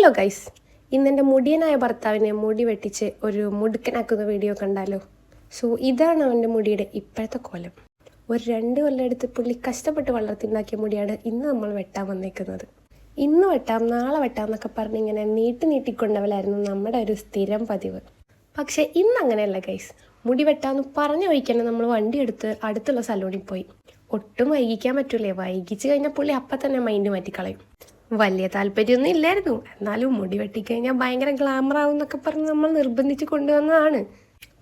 Hello guys, ഇന്നെൻ്റെ മുടിയനായ ഭർത്താവിനെ മുടി വെട്ടിച്ച് ഒരു മുടുക്കനാക്കുന്ന വീഡിയോ കണ്ടാലോ. സോ ഇതാണ് അവൻ്റെ മുടിയുടെ ഇപ്പോഴത്തെ കോലം. ഒരു 2 കൊല്ലം എടുത്ത് പുള്ളി കഷ്ടപ്പെട്ട് വളർത്തിണ്ടാക്കിയ മുടിയാണ് ഇന്ന് നമ്മൾ വെട്ടാൻ വന്നേക്കുന്നത്. ഇന്ന് വെട്ടാം നാളെ വെട്ടാം എന്നൊക്കെ പറഞ്ഞ് ഇങ്ങനെ നീട്ടിക്കൊണ്ടവലായിരുന്നു നമ്മുടെ ഒരു സ്ഥിരം പതിവ്. പക്ഷേ ഇന്ന് അങ്ങനെയല്ല ഗൈസ്. മുടി വെട്ടാമെന്ന് പറഞ്ഞു വയ്ക്കാൻ നമ്മൾ വണ്ടി എടുത്ത് അടുത്തുള്ള സലൂണിൽ പോയി. ഒട്ടും വൈകിക്കാൻ പറ്റൂലേ, വൈകിച്ച് കഴിഞ്ഞാൽ പുള്ളി അപ്പം തന്നെ മൈൻഡ് മാറ്റിക്കളയും. വലിയ താല്പര്യമൊന്നും ഇല്ലായിരുന്നു, എന്നാലും മുടി വെട്ടിക്കഴിഞ്ഞാൽ ഭയങ്കര ഗ്ലാമറാവും എന്നൊക്കെ പറഞ്ഞ് നമ്മൾ നിർബന്ധിച്ച് കൊണ്ടുവന്നതാണ്.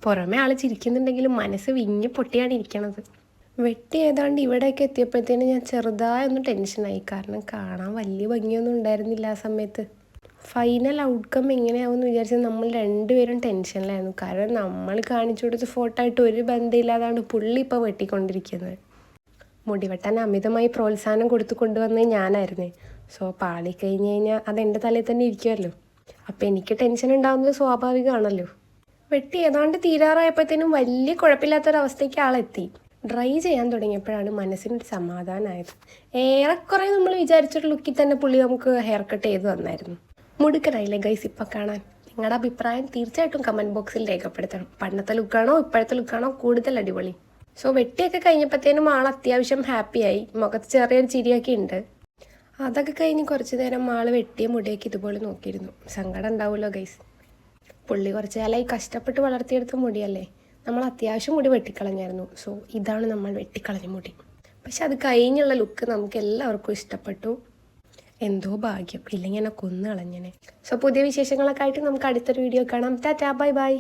പുറമെ ആൾ ചിരിക്കുന്നുണ്ടെങ്കിലും മനസ്സ് വിങ്ങി പൊട്ടിയാണ് ഇരിക്കണത്. വെട്ടി ഏതാണ്ട് ഇവിടെയൊക്കെ എത്തിയപ്പോഴത്തേന് ഞാൻ ചെറുതായൊന്ന് ടെൻഷനായി. കാരണം കാണാൻ വലിയ ഭംഗിയൊന്നും ഉണ്ടായിരുന്നില്ല ആ സമയത്ത്. ഫൈനൽ ഔട്ട്കം എങ്ങനെയാവുമെന്ന് വിചാരിച്ച് നമ്മൾ രണ്ടുപേരും ടെൻഷനിലായിരുന്നു. കാരണം നമ്മൾ കാണിച്ചു കൊടുത്ത ഫോട്ടോ ആയിട്ട് ഒരു ബന്ധമില്ലാതാണ് പുള്ളി ഇപ്പോൾ വെട്ടിക്കൊണ്ടിരിക്കുന്നത്. മുടി വെട്ടാൻ അമിതമായി പ്രോത്സാഹനം കൊടുത്തു കൊണ്ടുവന്നത് ഞാനായിരുന്നേ. സോ പാളി കഴിഞ്ഞ് കഴിഞ്ഞാൽ അതെൻ്റെ തലയിൽ തന്നെ ഇരിക്കുമല്ലോ. അപ്പോൾ എനിക്ക് ടെൻഷൻ ഉണ്ടാകുന്നത് സ്വാഭാവികമാണല്ലോ. വെട്ടി ഏതാണ്ട് തീരാറായപ്പോഴത്തേനും വലിയ കുഴപ്പമില്ലാത്തൊരവസ്ഥയ്ക്ക് ആളെത്തി. ഡ്രൈ ചെയ്യാൻ തുടങ്ങിയപ്പോഴാണ് മനസ്സിനൊരു സമാധാനമായത്. ഏറെക്കുറെ നമ്മൾ വിചാരിച്ചൊരു ലുക്കിൽ തന്നെ പുള്ളി നമുക്ക് ഹെയർ കട്ട് ചെയ്ത് തന്നായിരുന്നു. മുടുക്കനായില്ലേ ഗൈസ് ഇപ്പം കാണാൻ? നിങ്ങളുടെ അഭിപ്രായം തീർച്ചയായിട്ടും കമൻറ്റ് ബോക്സിൽ രേഖപ്പെടുത്തണം. പണ്ടത്തെ ലുക്കാണോ ഇപ്പോഴത്തെ ലുക്കാണോ കൂടുതൽ അടിപൊളി? സോ വെട്ടിയൊക്കെ കഴിഞ്ഞപ്പോഴത്തേനും ആൾ അത്യാവശ്യം ഹാപ്പിയായി, മുഖത്ത് ചെറിയൊരു ചിരിയൊക്കെ ഉണ്ട്. അതൊക്കെ കഴിഞ്ഞ് കുറച്ച് നേരം ആൾ വെട്ടിയ മുടിയൊക്കെ ഇതുപോലെ നോക്കിയിരുന്നു. സങ്കടം ഉണ്ടാവുമല്ലോ ഗൈസ്. പുള്ളി കുറച്ച് കാലമായി കഷ്ടപ്പെട്ട് വളർത്തിയെടുത്ത മുടിയല്ലേ. നമ്മൾ അത്യാവശ്യം മുടി വെട്ടിക്കളഞ്ഞായിരുന്നു. സോ ഇതാണ് നമ്മൾ വെട്ടിക്കളഞ്ഞ മുടി. പക്ഷെ അത് കഴിഞ്ഞുള്ള ലുക്ക് നമുക്ക് എല്ലാവർക്കും ഇഷ്ടപ്പെട്ടു. എന്തോ ഭാഗ്യം, ഇല്ലെങ്കിൽ എന്നെ കൊന്നു കളഞ്ഞനെ. സോ പുതിയ വിശേഷങ്ങളൊക്കെ ആയിട്ട് നമുക്ക് അടുത്തൊരു വീഡിയോ കാണാം. Tata, bye bye.